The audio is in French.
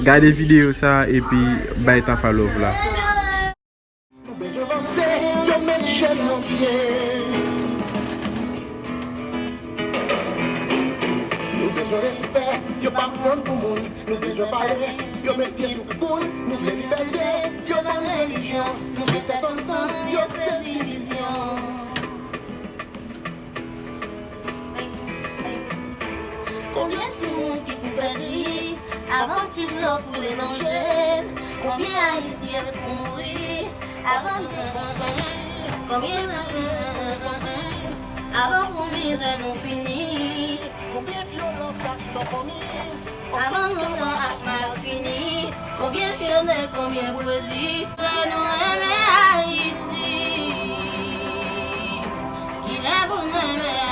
Gardez vidéo ça et puis bye ta follow là. Nous besoin respect, yo pas monde pour monde. Nous besoin parler, yo mettre pied sous coude. Nous voulons liberté, yo pas religion. Nous voulons être ensemble, yo c'est division. Combien de monde qui pouvait dire avant de l'eau pour les manger? Combien haïtiens pour mourir avant de combien avant pour misère nous finir? Combien de violences sont commis avant nous mal fini? Combien de choses, combien de poésie? Nous aimer Haïti, il est pour nous aimer